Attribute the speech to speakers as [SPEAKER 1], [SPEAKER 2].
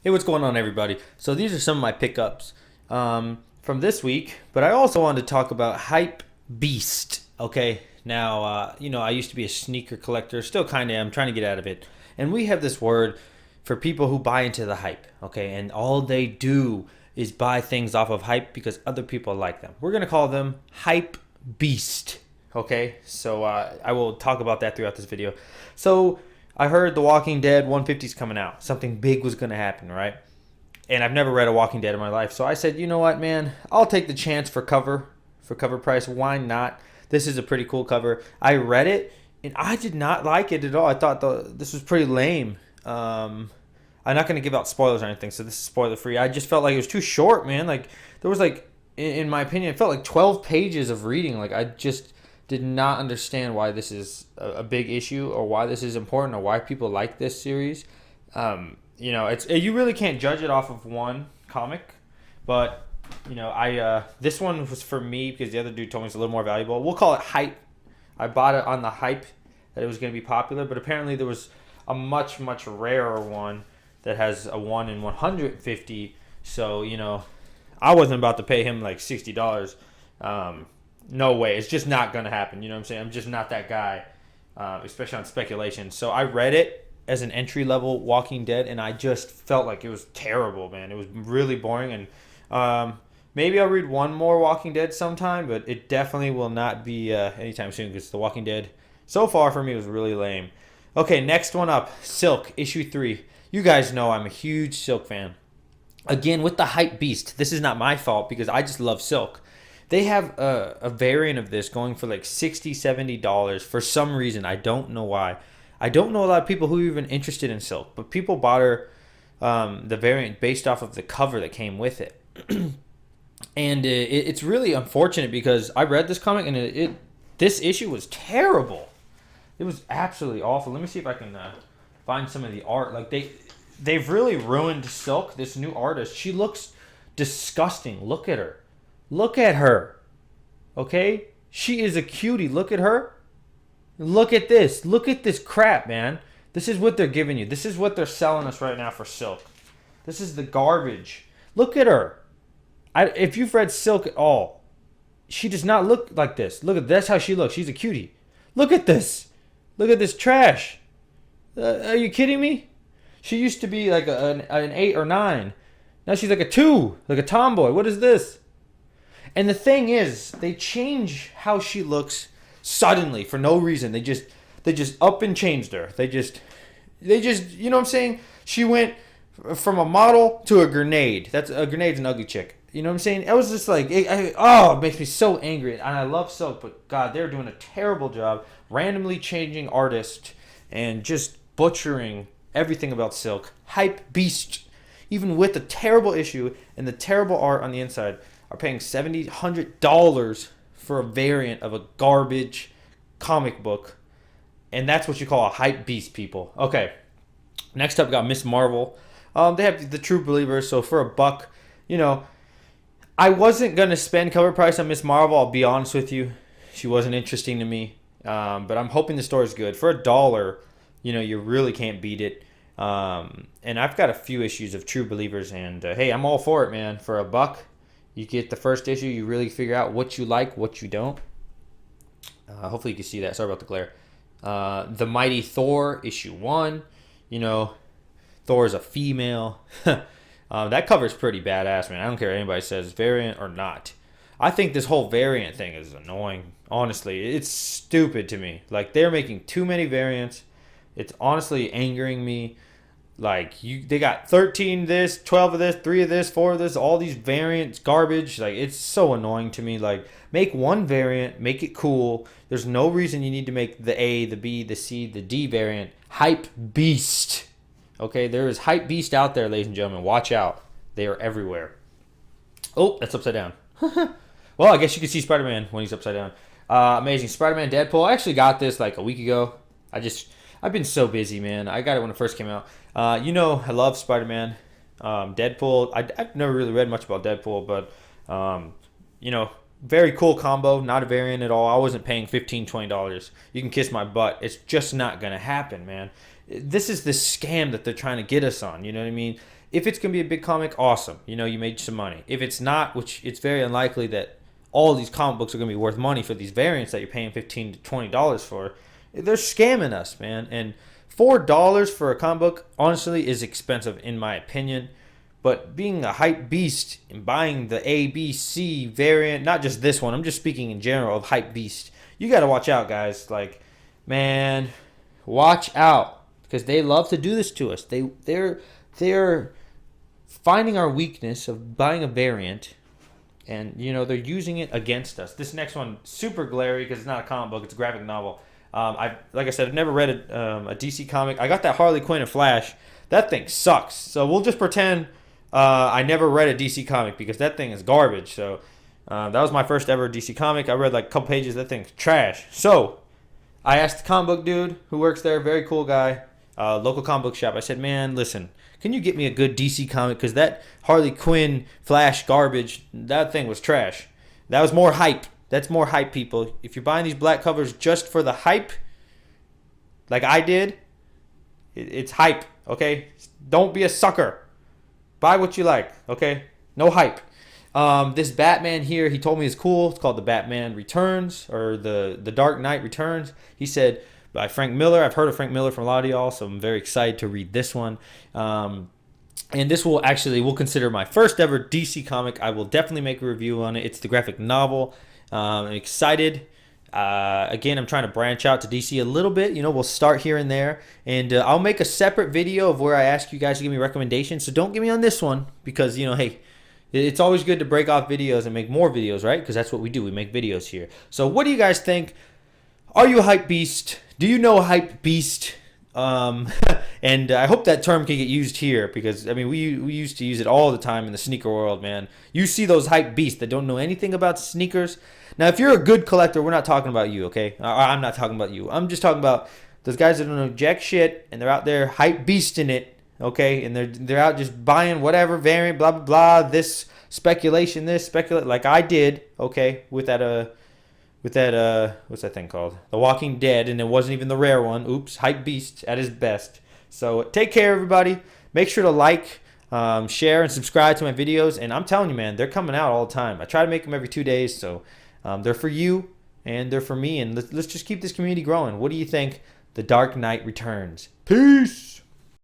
[SPEAKER 1] Hey, what's going on, everybody? So these are some of my pickups from this week, but I also wanted to talk about Hype Beast. Okay, now I used to be a sneaker collector, still kind of am, trying to get out of it, and we have this word for people who buy into the hype. Okay, and all they do is buy things off of hype because other people like them. We're gonna call them Hype Beast. Okay, so I will talk about that throughout this video. So I heard The Walking Dead 150 is coming out. Something big was going to happen, right? And I've never read a Walking Dead in my life. So I said, you know what, man? I'll take the chance for cover price. Why not? This is a pretty cool cover. I read it, and I did not like it at all. I thought this was pretty lame. I'm not going to give out spoilers or anything, so this is spoiler free. I just felt like it was too short, man. Like, there was like, in my opinion, it felt like 12 pages of reading. Like, I just did not understand why this is a big issue or why this is important or why people like this series. You really can't judge it off of one comic, but this one was for me because the other dude told me it's a little more valuable. We'll call it hype. I bought it on the hype that it was going to be popular, but apparently there was a much, much rarer one that has a 1 in 150. So, I wasn't about to pay him like $60. No way. It's just not going to happen. You know what I'm saying? I'm just not that guy, especially on speculation. So I read it as an entry-level Walking Dead, and I just felt like it was terrible, man. It was really boring, and maybe I'll read one more Walking Dead sometime, but it definitely will not be anytime soon because The Walking Dead, so far for me, was really lame. Okay, next one up, Silk, issue 3. You guys know I'm a huge Silk fan. Again, with the Hype Beast, this is not my fault because I just love Silk. They have a variant of this going for like $60, $70 for some reason. I don't know why. I don't know a lot of people who are even interested in Silk, but people bought her the variant based off of the cover that came with it. And it's really unfortunate because I read this comic and this issue was terrible. It was absolutely awful. Let me see if I can find some of the art. Like they've really ruined Silk, this new artist. She looks disgusting. Look at her. Look at her. Okay? She is a cutie. Look at her. Look at this. Look at this crap, man. This is what they're giving you. This is what they're selling us right now for Silk. This is the garbage. Look at her. If you've read Silk at all, she does not look like this. Look at that's how she looks. She's a cutie. Look at this. Look at this trash. Are you kidding me? She used to be like an 8 or 9. Now she's like a 2. Like a tomboy. What is this? And the thing is, they change how she looks suddenly for no reason. They just up and changed her. They just, you know what I'm saying? She went from a model to a grenade. A grenade's an ugly chick. You know what I'm saying? I was just like, it makes me so angry. And I love Silk, but God, they're doing a terrible job randomly changing artists and just butchering everything about Silk. Hype Beast, even with the terrible issue and the terrible art on the inside, are paying $70, $100 for a variant of a garbage comic book. And that's what you call a Hype Beast, people. Okay. Next up, we got Miss Marvel. They have the True Believers, so for $1, I wasn't going to spend cover price on Miss Marvel, I'll be honest with you. She wasn't interesting to me. But I'm hoping the story's good. For $1, you really can't beat it. And I've got a few issues of True Believers, and hey, I'm all for it, man. For $1, you get the first issue. You really figure out what you like, what you don't. Hopefully you can see that. Sorry about the glare. The Mighty Thor, issue 1. Thor is a female. That cover's pretty badass, man. I don't care what anybody says, variant or not. I think this whole variant thing is annoying. Honestly, it's stupid to me. Like, they're making too many variants. It's honestly angering me. Like, they got 13 this, 12 of this, 3 of this, 4 of this, all these variants, garbage. Like, it's so annoying to me. Like, make one variant, make it cool. There's no reason you need to make the A, the B, the C, the D variant. Hype Beast. Okay, there is Hype Beast out there, ladies and gentlemen. Watch out. They are everywhere. Oh, that's upside down. Well, I guess you can see Spider-Man when he's upside down. Amazing. Spider-Man Deadpool. I actually got this like a week ago. I've been so busy, man. I got it when it first came out. I love Spider-Man. Deadpool. I've never really read much about Deadpool, but, very cool combo. Not a variant at all. I wasn't paying $15, $20. You can kiss my butt. It's just not going to happen, man. This is the scam that they're trying to get us on. You know what I mean? If it's going to be a big comic, awesome. You know, you made some money. If it's not, which it's very unlikely that all these comic books are going to be worth money for these variants that you're paying $15 to $20 for, they're scamming us, man. And $4 for a comic book, honestly, is expensive in my opinion. But being a hype beast and buying the A, B, C variant, not just this one, I'm just speaking in general of hype beast. You got to watch out, guys. Like, man, watch out, because they love to do this to us. They're finding our weakness of buying a variant, and you know they're using it against us. This next one, super glary because it's not a comic book; it's a graphic novel. Like I said, I've never read a DC comic. I got that Harley Quinn and Flash. That thing sucks. So we'll just pretend I never read a DC comic because that thing is garbage. So that was my first ever DC comic. I read like a couple pages. That thing's trash. So I asked the comic book dude who works there, very cool guy, local comic book shop. I said, man, listen, can you get me a good DC comic? Because that Harley Quinn Flash garbage, that thing was trash. That was more hype. That's more hype, people. If you're buying these black covers just for the hype, like I did, it's hype, okay? Don't be a sucker. Buy what you like, okay? No hype. This Batman here, he told me is cool. It's called the Batman Returns, or the Dark Knight Returns. He said by Frank Miller. I've heard of Frank Miller from a lot of y'all, so I'm very excited to read this one. And this will actually, we'll consider my first ever DC comic. I will definitely make a review on it. It's the graphic novel. I'm excited. Again, I'm trying to branch out to DC a little bit. You know, we'll start here and there. And I'll make a separate video of where I ask you guys to give me recommendations. So don't get me on this one because, you know, hey, it's always good to break off videos and make more videos, right? Because that's what we do. We make videos here. So what do you guys think? Are you a hype beast? Do you know hype beast? And I hope that term can get used here because, I mean, we used to use it all the time in the sneaker world, man. You see those hype beasts that don't know anything about sneakers. Now, if you're a good collector, we're not talking about you, okay? I'm not talking about you. I'm just talking about those guys that don't know jack shit and they're out there hype beasting it, okay? And they're out just buying whatever variant, blah, blah, blah, this speculation, like I did, okay, with that what's that thing called? The Walking Dead, and it wasn't even the rare one. Oops, hype beast at his best. So take care, everybody. Make sure to like, share, and subscribe to my videos. And I'm telling you, man, they're coming out all the time. I try to make them every 2 days, so they're for you and they're for me. And let's just keep this community growing. What do you think? The Dark Knight Returns. Peace.